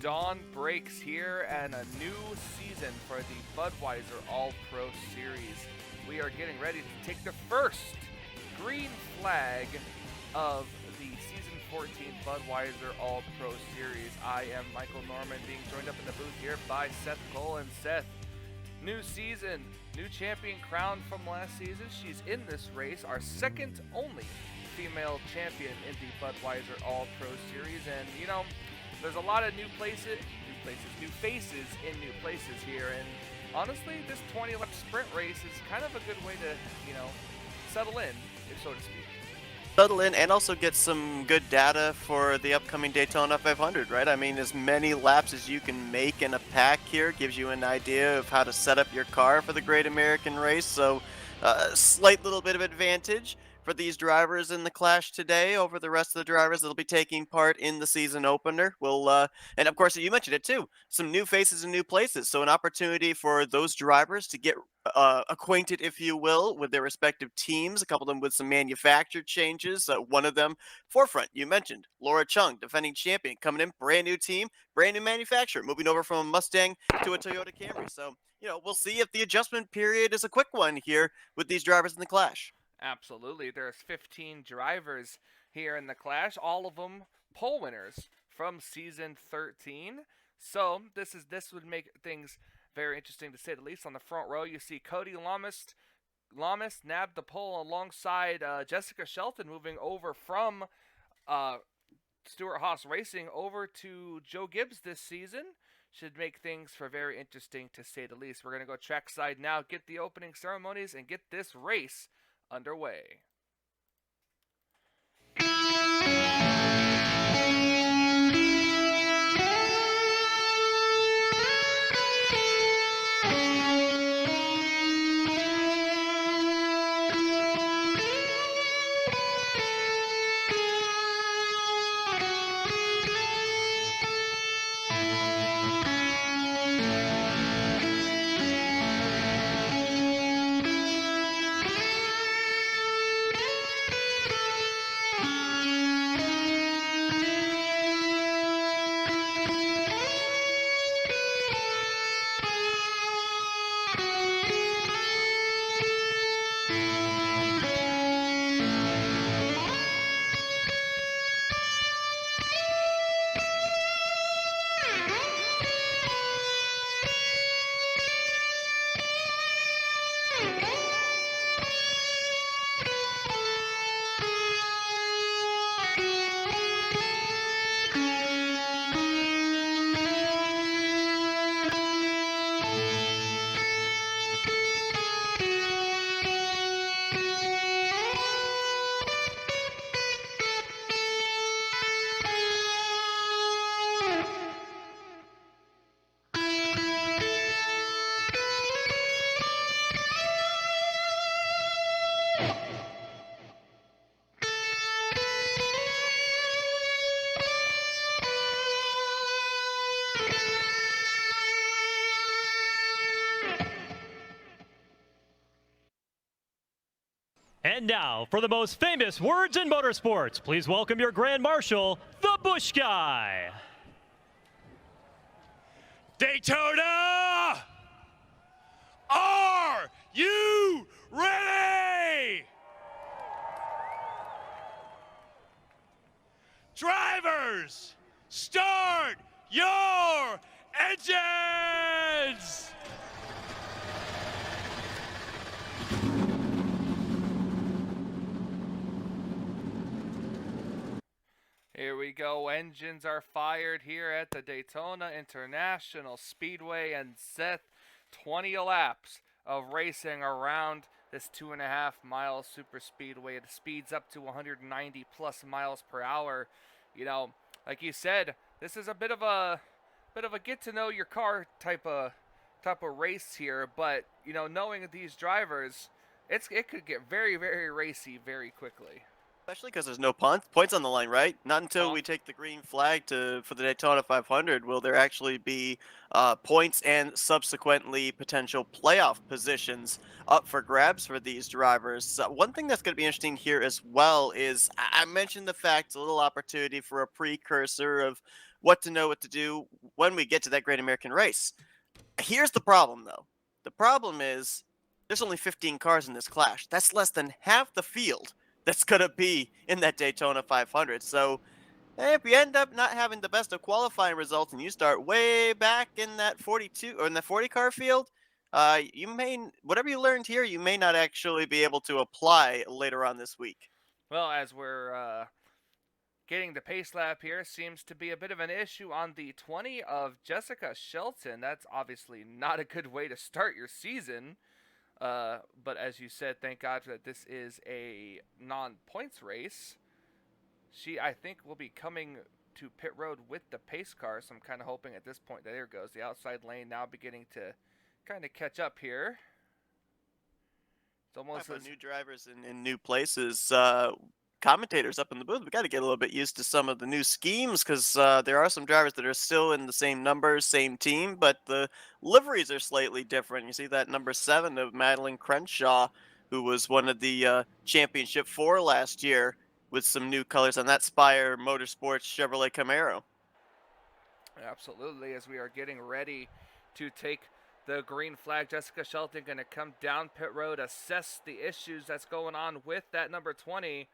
dawn breaks here and a new season for the Budweiser All-Pro Series. We are getting ready to take the first green flag of the Season 14 Budweiser All-Pro Series. I am Michael Norman, being joined up in the booth here by Seth Cole. And Seth, new season, new champion crowned from last season. She's in this race, our second only female champion in the Budweiser All-Pro Series. And, you know, there's a lot of new faces in new places here. And honestly, this 20-lap sprint race is kind of a good way to, settle in, so to speak. Settle in and also get some good data for the upcoming Daytona 500, right? I mean, as many laps as you can make in a pack here gives you an idea of how to set up your car for the Great American Race. So, a slight little bit of advantage for these drivers in the clash today over the rest of the drivers that'll be taking part in the season opener. And of course, you mentioned it too, some new faces in new places. So an opportunity for those drivers to get acquainted, if you will, with their respective teams. A couple of them with some manufactured changes. One of them, Forefront, you mentioned. Laura Chung, defending champion, coming in, brand new team, brand new manufacturer, moving over from a Mustang to a Toyota Camry. So, we'll see if the adjustment period is a quick one here with these drivers in the clash. Absolutely. There's 15 drivers here in the clash, all of them pole winners from season 13. So this would make things very interesting, to say the least. On the front row, you see Cody Lamas nabbed the pole alongside Jessica Shelton, moving over from Stuart Haas Racing over to Joe Gibbs this season. Should make things for very interesting, to say the least. We're going to go trackside now, get the opening ceremonies, and get this race underway. And now, for the most famous words in motorsports, please welcome your Grand Marshal, the Bush Guy. Daytona! Are you ready? Drivers, start your engines! Here we go. Engines are fired here at the Daytona International Speedway, and Seth, 20 laps of racing around this 2.5 mile super speedway. It speeds up to 190 plus miles per hour. Like you said, this is a bit of a get to know your car type of race here. But knowing these drivers, it could get very, very racy very quickly. Especially because there's no points on the line, right? Not until we take the green flag for the Daytona 500 will there actually be points and subsequently potential playoff positions up for grabs for these drivers. One thing that's going to be interesting here as well is I mentioned the fact, a little opportunity for a precursor of what to know what to do when we get to that Great American Race. Here's the problem, though. The problem is there's only 15 cars in this clash. That's less than half the field that's going to be in that Daytona 500. So if you end up not having the best of qualifying results and you start way back in that 42 or in the 40 car field, you may, whatever you learned here, you may not actually be able to apply later on this week. Well, as we're getting the pace lap here, seems to be a bit of an issue on the 20 of Jessica Shelton. That's obviously not a good way to start your season. But as you said, thank God that this is a non-points race. She, I think, will be coming to pit road with the pace car, so I'm kind of hoping at this point that there goes the outside lane now beginning to kind of catch up here. It's almost new drivers in new places. Commentators up in the booth, we got to get a little bit used to some of the new schemes because there are some drivers that are still in the same numbers, same team, but the liveries are slightly different. You see that number 7 of Madeline Crenshaw, who was one of the Championship 4 last year, with some new colors on that Spire Motorsports Chevrolet Camaro. Absolutely, as we are getting ready to take the green flag, Jessica Shelton going to come down pit road, assess the issues that's going on with that number 20.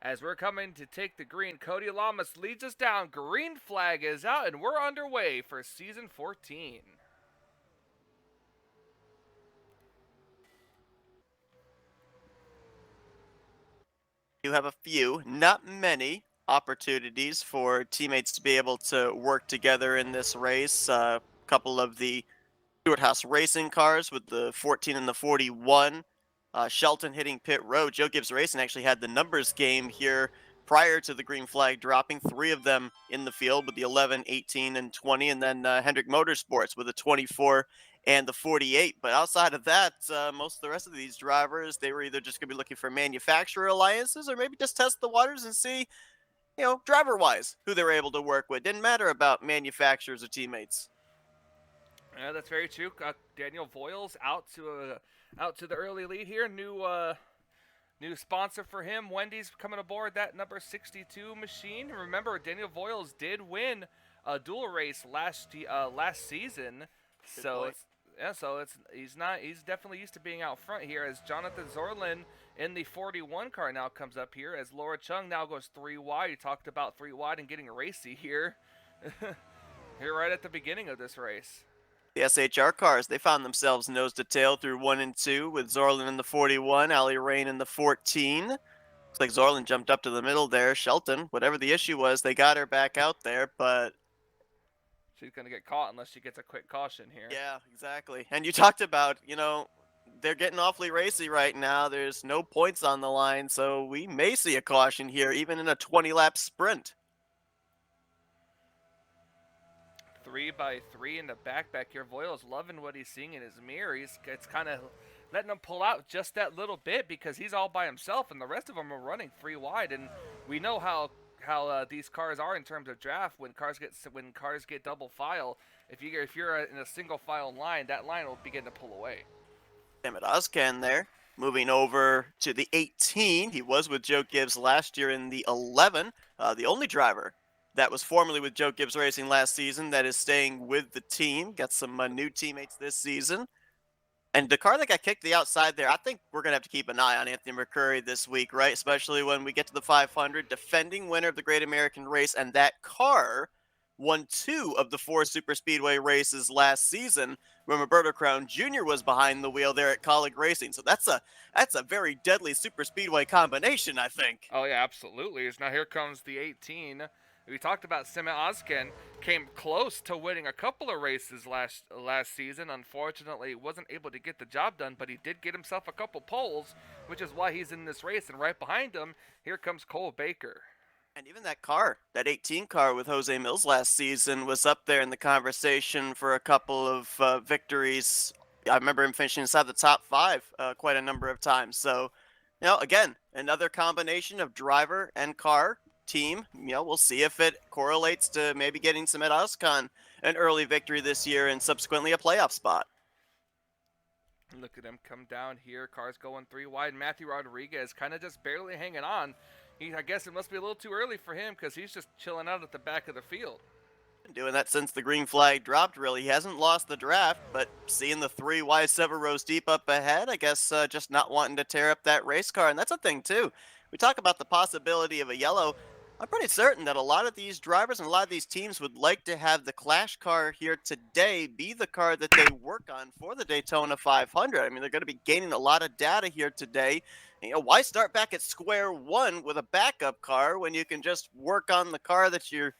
As we're coming to take the green, Cody Lamas leads us down. Green flag is out, and we're underway for season 14. You have a few, not many, opportunities for teammates to be able to work together in this race. A couple of the Stewart House Racing cars with the 14 and the 41. Shelton hitting pit road. Joe Gibbs Racing actually had the numbers game here prior to the green flag dropping. 3 of them in the field with the 11, 18, and 20. And then Hendrick Motorsports with the 24 and the 48. But outside of that, most of the rest of these drivers, they were either just going to be looking for manufacturer alliances or maybe just test the waters and see, driver-wise, who they were able to work with. Didn't matter about manufacturers or teammates. Yeah, that's very true. Daniel Voiles out to the early lead here. New sponsor for him. Wendy's coming aboard that number 62 machine. Remember, Daniel Voiles did win a dual race last season. He's definitely used to being out front here. As Jonathan Zorlin in the 41 car now comes up here. As Laura Chung now goes 3 wide. You talked about 3 wide and getting racy here. Here right at the beginning of this race. The SHR cars, they found themselves nose to tail through 1 and 2 with Zorlin in the 41, Ali Rain in the 14. Looks like Zorlin jumped up to the middle there. Shelton, whatever the issue was, they got her back out there, but she's going to get caught unless she gets a quick caution here. Yeah, exactly. And you talked about, they're getting awfully racy right now. There's no points on the line, so we may see a caution here, even in a 20-lap sprint. 3x3 in the back here. Voiles loving what he's seeing in his mirror. It's kind of letting him pull out just that little bit because he's all by himself, and the rest of them are running 3 wide. And we know how these cars are in terms of draft. When cars get double file, if you're in a single file line, that line will begin to pull away. Emmett Ozcan there, moving over to the 18. He was with Joe Gibbs last year in the 11. The only driver that was formerly with Joe Gibbs Racing last season that is staying with the team. Got some new teammates this season. And the car that got kicked to the outside there, I think we're going to have to keep an eye on Anthony McCurry this week, right? Especially when we get to the 500, defending winner of the Great American Race. And that car won 2 of the 4 super speedway races last season when Roberto Crown Jr. was behind the wheel there at Colleague Racing. So that's a very deadly super speedway combination, I think. Oh, yeah, absolutely. Now here comes the 18. We talked about Sima Ozcan, came close to winning a couple of races last season. Unfortunately, wasn't able to get the job done, but he did get himself a couple poles, which is why he's in this race. And right behind him, here comes Cole Baker. And even that car, that 18 car with Jose Mills last season, was up there in the conversation for a couple of victories. I remember him finishing inside the top 5 quite a number of times. So, again, another combination of driver and car team. We'll see if it correlates to maybe getting Samet Ozcan an early victory this year and subsequently a playoff spot. Look at him come down here. Cars going 3 wide. Matthew Rodriguez kind of just barely hanging on. I guess it must be a little too early for him because he's just chilling out at the back of the field. Been doing that since the green flag dropped, really. He hasn't lost the draft, but seeing the 3 Y7 rows deep up ahead, I guess just not wanting to tear up that race car. And that's a thing, too. We talk about the possibility of a yellow. I'm pretty certain that a lot of these drivers and a lot of these teams would like to have the Clash car here today be the car that they work on for the Daytona 500. I mean, they're going to be gaining a lot of data here today. Why start back at square one with a backup car when you can just work on the car that you're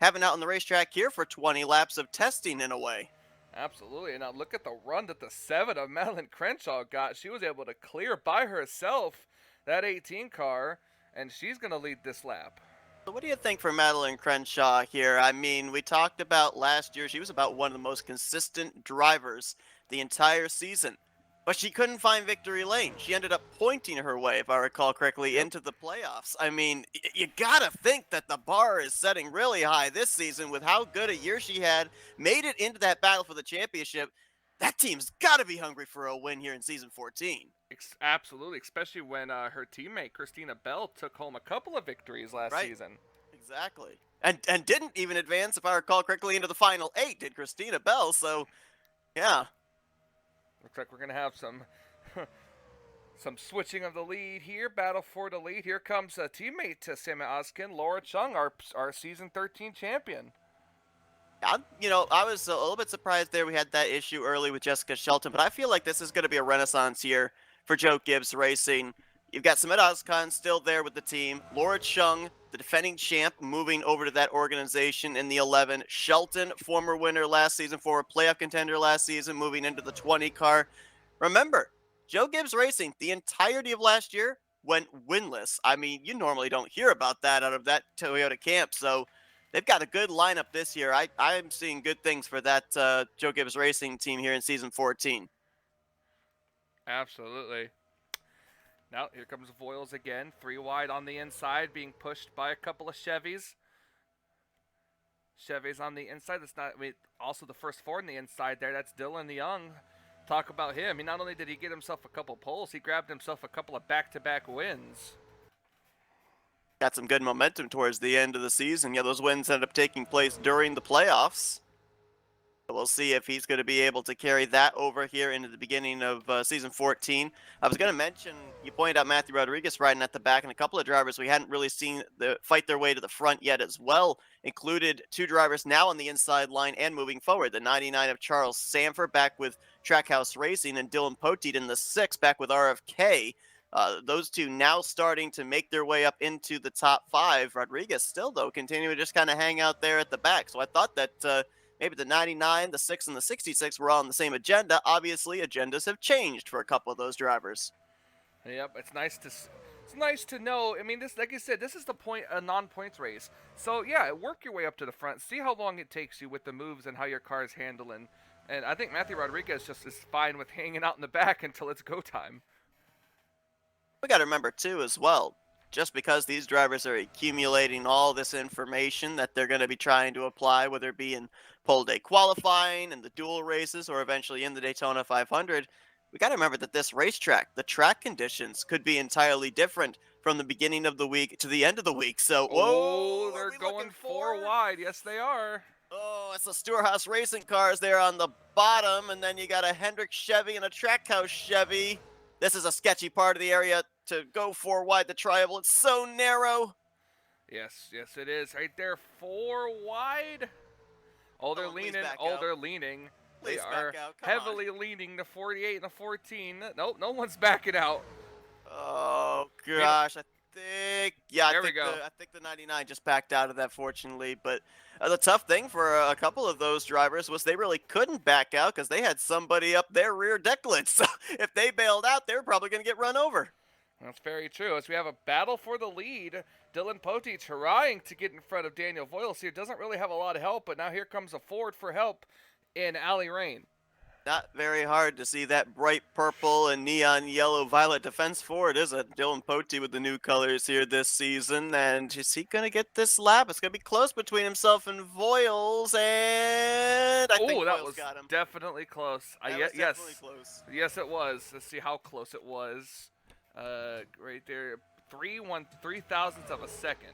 having out on the racetrack here for 20 laps of testing in a way? Absolutely. And now look at the run that the 7 of Madeline Crenshaw got. She was able to clear by herself that 18 car, and she's going to lead this lap. So what do you think for Madeline Crenshaw here? I mean, we talked about last year, she was about one of the most consistent drivers the entire season, but she couldn't find victory lane. She ended up pointing her way, if I recall correctly, into the playoffs. I mean, you gotta think that the bar is setting really high this season with how good a year she had, made it into that battle for the championship. That team's gotta be hungry for a win here in season 14. Absolutely, especially when her teammate Christina Bell took home a couple of victories last season. Exactly. And didn't even advance, if I recall correctly, into the final 8, did Christina Bell, so yeah. Looks like we're going to have some some switching of the lead here, battle for the lead. Here comes a teammate to Sammy Oskin, Laura Chung, our season 13 champion. I was a little bit surprised there we had that issue early with Jessica Shelton, but I feel like this is going to be a renaissance year for Joe Gibbs Racing. You've got Samet Ozkan still there with the team. Laura Chung, the defending champ, moving over to that organization in the 11. Shelton, former winner last season, former playoff contender last season, moving into the 20 car. Remember, Joe Gibbs Racing, the entirety of last year, went winless. I mean, you normally don't hear about that out of that Toyota camp, so they've got a good lineup this year. I'm seeing good things for that Joe Gibbs Racing team here in season 14. Absolutely. Now, here comes Voiles again. 3 wide on the inside, being pushed by a couple of Chevys. Chevys on the inside. That's not, also the first 4 on the inside there. That's Dylan Young. Talk about him. Not only did he get himself a couple poles, he grabbed himself a couple of back-to-back wins. Got some good momentum towards the end of the season. Yeah, those wins ended up taking place during the playoffs. We'll see if he's going to be able to carry that over here into the beginning of season 14. I was going to mention, you pointed out Matthew Rodriguez riding at the back, and a couple of drivers we hadn't really seen fight their way to the front yet as well. Included 2 drivers now on the inside line and moving forward. The 99 of Charles Sanford back with Trackhouse Racing, and Dylan Poteet in the 6 back with RFK. Those 2 now starting to make their way up into the top 5. Rodriguez still, though, continuing to just kind of hang out there at the back. So I thought that maybe the 99, the 6, and the 66 were all on the same agenda. Obviously, agendas have changed for a couple of those drivers. Yep, it's nice to know. I mean, this, like you said, this is a non-points race. So yeah, work your way up to the front. See how long it takes you with the moves and how your car is handling. And I think Matthew Rodriguez just is fine with hanging out in the back until it's go time. We got to remember, too, as well, just because these drivers are accumulating all this information that they're going to be trying to apply, whether it be in pole day qualifying and the dual races or eventually in the Daytona 500, we got to remember that this racetrack, the track conditions could be entirely different from the beginning of the week to the end of the week. So, they're going 4 wide. Yes, they are. Oh, it's the Stewart-Haas Racing cars there on the bottom, and then you got a Hendrick Chevy and a Trackhouse Chevy. This is a sketchy part of the area to go 4 wide, the triangle. It's so narrow. Yes, it is. Right there, 4 wide. Oh, they're leaning. They're leaning. They are heavily leaning to 48 and the 14. Nope, no one's backing out. Oh, gosh. I think the 99 just backed out of that, fortunately. But the tough thing for a couple of those drivers was they really couldn't back out because they had somebody up their rear decklets. So if they bailed out, they were probably going to get run over. That's very true. As we have a battle for the lead, Dylan Poteet trying to get in front of Daniel Voiles here. Doesn't really have a lot of help, but now here comes a forward for help in Allie Rain. Not very hard to see that bright purple and neon yellow violet defense forward, is it? Dylan Poteet with the new colors here this season. And is he going to get this lap? It's going to be close between himself and Voiles. And I think that Voiles was got him. Definitely close. Definitely close. Yes, it was. Let's see how close it was. Right there, 3/3,000ths of a second.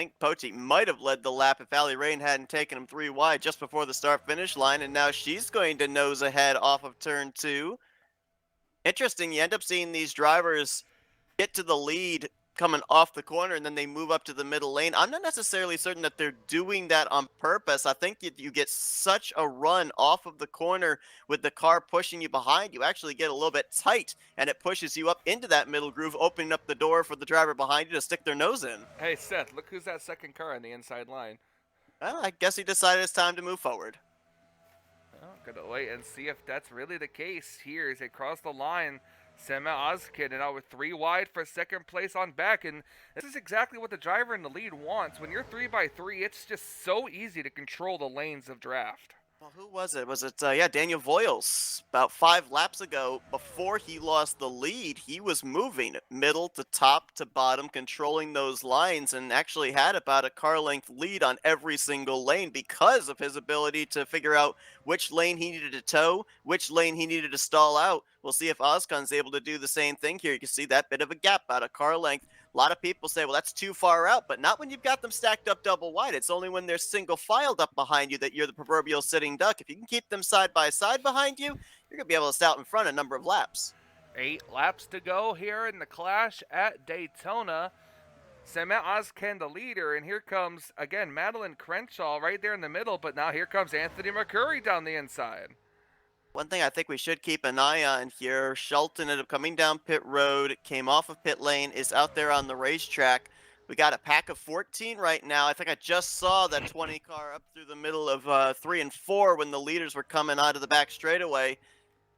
think Pochi might have led the lap if Allie Rain hadn't taken him 3 wide just before the start-finish line, and now she's going to nose ahead off of turn 2. Interesting, you end up seeing these drivers get to the lead coming off the corner and then they move up to the middle lane. I'm not necessarily certain that they're doing that on purpose. I think you get such a run off of the corner with the car pushing you behind. You actually get a little bit tight and it pushes you up into that middle groove, opening up the door for the driver behind you to stick their nose in. Hey, Seth, look who's that second car on the inside line. Well, I guess he decided it's time to move forward. Well, gonna wait and see if that's really the case here as they cross the line. Sema Ozkid and now with 3 wide for second place on back, and this is exactly what the driver in the lead wants. When you're 3x3, it's just so easy to control the lanes of draft. Well, who was it? Was it, yeah, Daniel Voiles. About 5 laps ago, before he lost the lead, he was moving middle to top to bottom, controlling those lines, and actually had about a car length lead on every single lane because of his ability to figure out which lane he needed to tow, which lane he needed to stall out. We'll see if Ozcon's able to do the same thing here. You can see that bit of a gap out of car length. A lot of people say, well, that's too far out, but not when you've got them stacked up double wide. It's only when they're single filed up behind you that you're the proverbial sitting duck. If you can keep them side by side behind you, you're going to be able to stay out in front a number of laps. 8 laps to go here in the clash at Daytona. Semet Ozken the leader, and here comes, again, Madeline Crenshaw right there in the middle, but now here comes Anthony McCurry down the inside. One thing I think we should keep an eye on here, Shelton ended up coming down pit road, came off of pit lane, is out there on the racetrack. We got a pack of 14 right now. I think I just saw that 20 car up through the middle of 3 and 4 when the leaders were coming out of the back straightaway.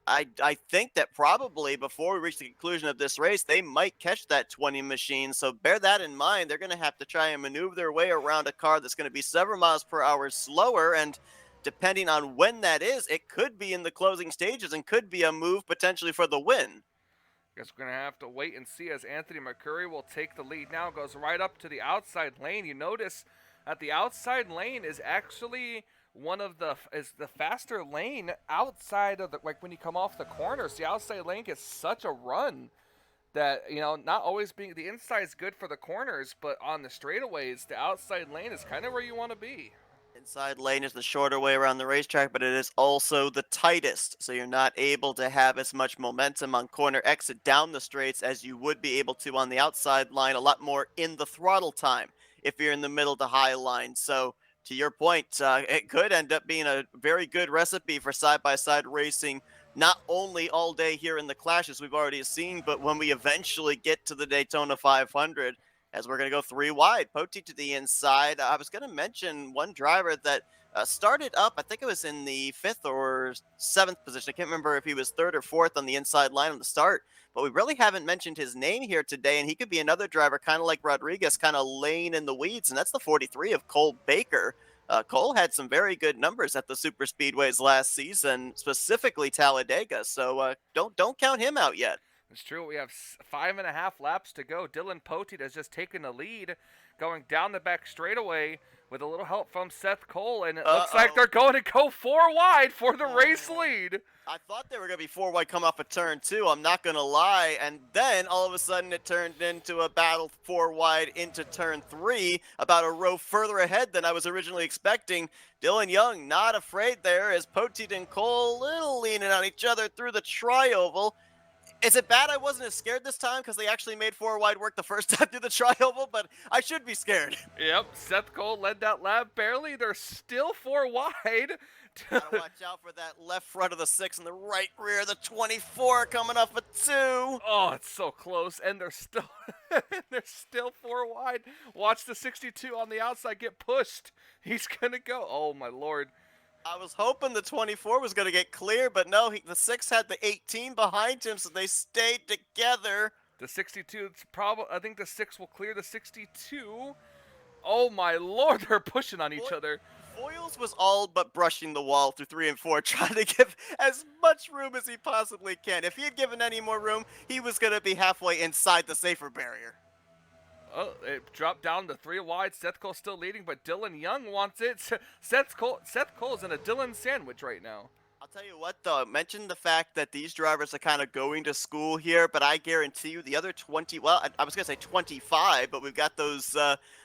I think that probably before we reach the conclusion of this race, they might catch that 20 machine. So bear that in mind. They're going to have to try and maneuver their way around a car that's going to be several miles per hour slower, and depending on when that is, it could be in the closing stages and could be a move potentially for the win. Guess we're going to have to wait and see as Anthony McCurry will take the lead now. Goes right up to the outside lane. You notice that the outside lane is actually the faster lane outside of like when you come off the corners. The outside lane gets such a run that, not always being the inside is good for the corners, but on the straightaways, the outside lane is kind of where you want to be. Inside lane is the shorter way around the racetrack, but it is also the tightest, so you're not able to have as much momentum on corner exit down the straights as you would be able to on the outside line, a lot more in the throttle time if you're in the middle to high line. So to your point, it could end up being a very good recipe for side-by-side racing, not only all day here in the Clash as we've already seen, but when we eventually get to the Daytona 500, as we're going to go 3 wide. Poti to the inside. I was going to mention one driver that started up, I think it was in the 5th or 7th position. I can't remember if he was 3rd or 4th on the inside line on the start, but we really haven't mentioned his name here today, and he could be another driver kind of like Rodriguez, kind of laying in the weeds, and that's the 43 of Cole Baker. Cole had some very good numbers at the super speedways last season, specifically Talladega, so don't count him out yet. It's true. We have 5.5 laps to go. Dylan Poteet has just taken the lead, going down the back straightaway with a little help from Seth Cole, and it looks like they're going to go 4 wide for the race lead. I thought they were going to be 4 wide come off a turn 2, I'm not going to lie, and then all of a sudden it turned into a battle 4 wide into turn 3, about a row further ahead than I was originally expecting. Dylan Young not afraid there as Poteet and Cole a little leaning on each other through the tri-oval. Is it bad I wasn't as scared this time because they actually made 4 wide work the first time through the tri-oval, but I should be scared. Yep, Seth Cole led that lap barely. They're still 4 wide. Gotta watch out for that left front of the 6 and the right rear of the 24 coming off a 2. Oh, it's so close, and they're still they're still 4 wide. Watch the 62 on the outside get pushed. He's gonna go. Oh my lord. I was hoping the 24 was going to get clear, but no, the 6 had the 18 behind him, so they stayed together. The 62, I think the 6 will clear the 62. Oh my lord, they're pushing on each other. Foyles was all but brushing the wall through 3 and 4, trying to give as much room as he possibly can. If he had given any more room, he was going to be halfway inside the safer barrier. Oh, it dropped down to 3 wide. Seth Cole still leading, but Dylan Young wants it. Seth Cole's in a Dylan sandwich right now. I'll tell you what, though. Mention the fact that these drivers are kind of going to school here, but I guarantee you the other 20, well, I was going to say 25, but we've got those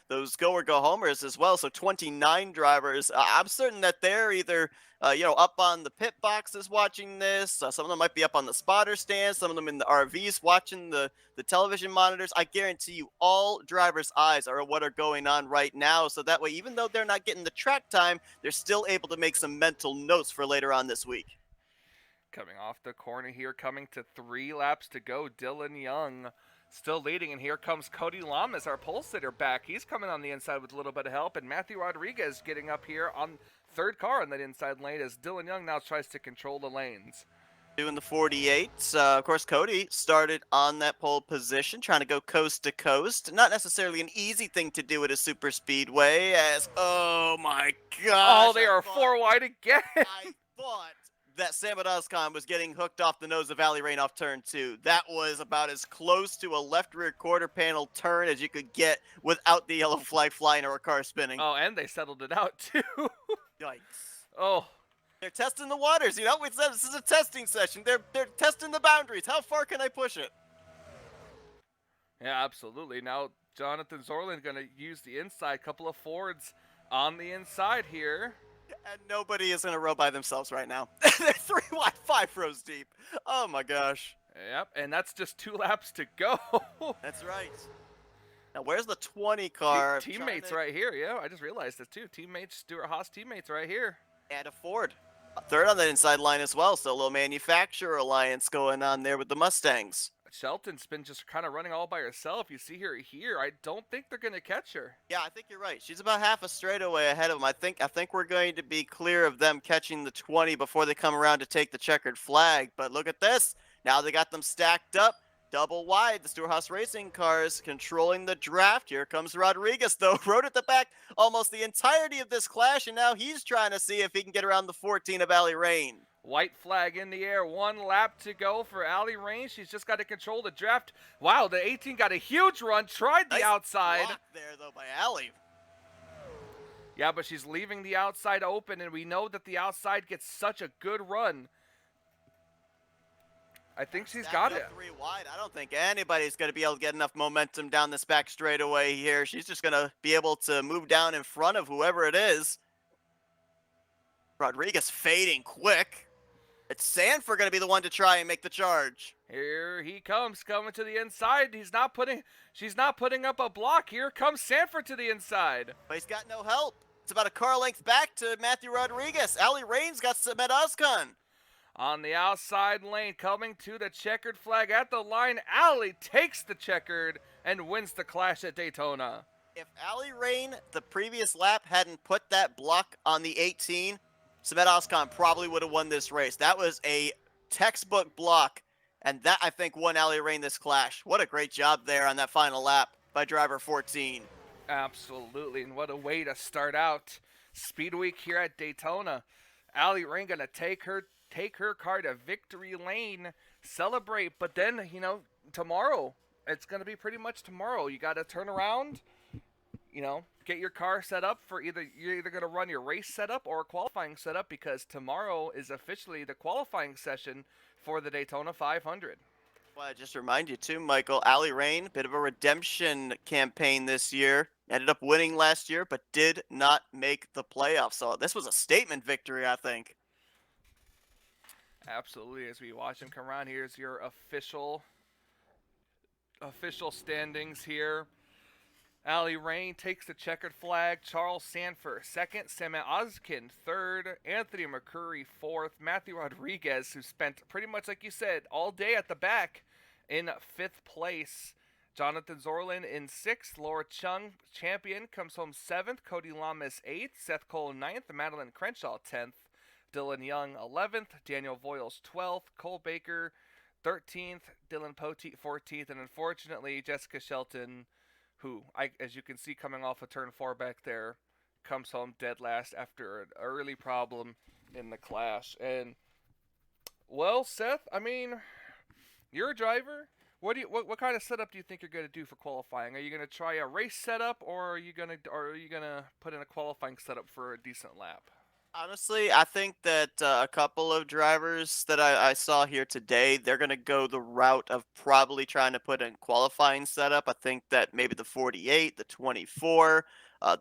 those go or go homers as well. So 29 drivers. I'm certain that they're either up on the pit boxes watching this. Some of them might be up on the spotter stands. Some of them in the RVs watching the television monitors. I guarantee you, all drivers' eyes are what are going on right now. So that way, even though they're not getting the track time, they're still able to make some mental notes for later on this week. Coming off the corner here, coming to 3 laps to go, Dylan Young still leading, and here comes Cody Lamas, our pole sitter, back. He's coming on the inside with a little bit of help, and Matthew Rodriguez getting up here on third car on that inside lane as Dylan Young now tries to control the lanes. Doing the 48s. Of course, Cody started on that pole position, trying to go coast to coast. Not necessarily an easy thing to do at a super speedway, as, oh my gosh. Oh, they are 4 wide again. I thought that Samet Ozcan was getting hooked off the nose of Allie Rain off turn 2. That was about as close to a left rear quarter panel turn as you could get without the yellow flag flying or a car spinning. Oh, and they settled it out, too. Yikes. Oh. They're testing the waters, we said this is a testing session. They're testing the boundaries. How far can I push it? Yeah, absolutely. Now, Jonathan Zorlin going to use the inside. Couple of Fords on the inside here. And nobody is in a row by themselves right now. They're 3 wide, 5 rows deep. Oh my gosh. Yep, and that's just 2 laps to go. That's right. Now, where's the 20 car? Teammates right here, yeah. I just realized this too. Teammates, Stuart Haas teammates right here. And a Ford. A third on that inside line as well. So a little manufacturer alliance going on there with the Mustangs. Shelton's been just kind of running all by herself. You see her here. I don't think they're going to catch her. Yeah, I think you're right. She's about half a straightaway ahead of them. I think we're going to be clear of them catching the 20 before they come around to take the checkered flag. But look at this. Now they got them stacked up. Double wide. The Stuart Haas Racing cars controlling the draft. Here comes Rodriguez, though. Rode at the back almost the entirety of this clash, and now he's trying to see if he can get around the 14 of Allie Rain. White flag in the air. 1 lap to go for Allie Rain. She's just got to control the draft. Wow, the 18 got a huge run. Tried the nice outside. Block there, though, by Allie. Yeah, but she's leaving the outside open, and we know that the outside gets such a good run. I think she's got it. 3 wide. I don't think anybody's going to be able to get enough momentum down this back straightaway here. She's just going to be able to move down in front of whoever it is. Rodriguez fading quick. It's Sanford going to be the one to try and make the charge. Here he comes, coming to the inside. She's not putting up a block. Here comes Sanford to the inside. But he's got no help. It's about a car length back to Matthew Rodriguez. Allie Rain's got Samet Ozcan. On the outside lane, coming to the checkered flag at the line. Allie takes the checkered and wins the clash at Daytona. If Allie Rain, the previous lap, hadn't put that block on the 18, Samet Ozcan probably would have won this race. That was a textbook block, and that, I think, won Allie Rain this clash. What a great job there on that final lap by driver 14. Absolutely, and what a way to start out Speed Week here at Daytona. Allie Rain going to take her car to victory lane, celebrate, but then, tomorrow, it's going to be pretty much tomorrow. You got to turn around, get your car set up for you're either going to run your race setup or a qualifying setup, because tomorrow is officially the qualifying session for the Daytona 500. Well, I just remind you too, Michael, Allie Rain, bit of a redemption campaign this year. Ended up winning last year, but did not make the playoffs. So this was a statement victory, I think. Absolutely. As we watch him come around, here's your official standings here. Allie Rain takes the checkered flag. Charles Sanford second. Samet Ozcan third. Anthony McCurry fourth. Matthew Rodriguez, who spent pretty much, like you said, all day at the back, in 5th place. Jonathan Zorlin in 6th. Laura Chung, champion, comes home 7th. Cody Lamas 8th. Seth Cole 9th. Madeline Crenshaw 10th. Dylan Young 11th. Daniel Voiles 12th. Cole Baker 13th. Dylan Poteet 14th. And unfortunately, Jessica Shelton, who, as you can see coming off of turn 4 back there, comes home dead last after an early problem in the clash. And, well, Seth, I mean, you're a driver. What kind of setup do you think you're going to do for qualifying? Are you going to try a race setup, or are you going to put in a qualifying setup for a decent lap? Honestly, I think that a couple of drivers that I saw here today, they're going to go the route of probably trying to put in qualifying setup. I think that maybe the 48, the 24,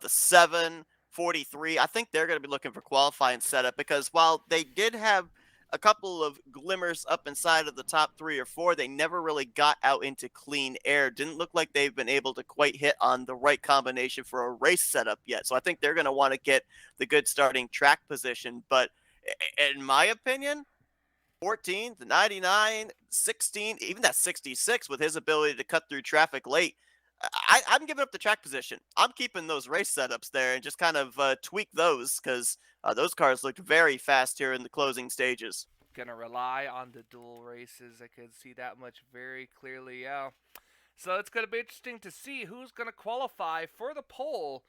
the 7, 43, I think they're going to be looking for qualifying setup because while they did have a couple of glimmers up inside of the top 3 or 4, they never really got out into clean air. Didn't look like they've been able to quite hit on the right combination for a race setup yet. So I think they're going to want to get the good starting track position. But in my opinion, 14, the 99, 16, even that 66 with his ability to cut through traffic late. I'm giving up the track position. I'm keeping those race setups there and just kind of tweak those because those cars looked very fast here in the closing stages. Gonna rely on the dual races. I could see that much very clearly, yeah. So it's gonna be interesting to see who's gonna qualify for the pole.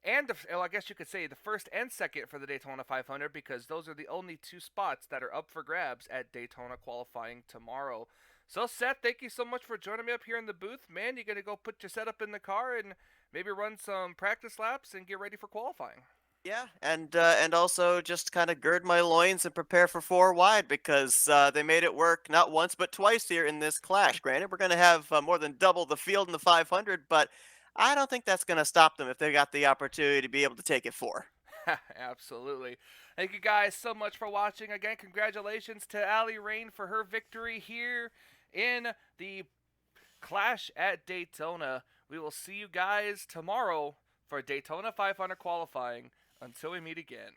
And well, I guess you could say the first and second for the Daytona 500 because those are the only 2 spots that are up for grabs at Daytona qualifying tomorrow. So Seth, thank you so much for joining me up here in the booth. Man, you're going to go put your setup in the car and maybe run some practice laps and get ready for qualifying. Yeah, and also just kind of gird my loins and prepare for 4 wide because they made it work not once but twice here in this clash. Granted, we're going to have more than double the field in the 500, but I don't think that's going to stop them if they got the opportunity to be able to take it 4. Absolutely. Thank you guys so much for watching. Again, congratulations to Allie Rain for her victory here in the Clash at Daytona. We will see you guys tomorrow for Daytona 500 qualifying. Until we meet again.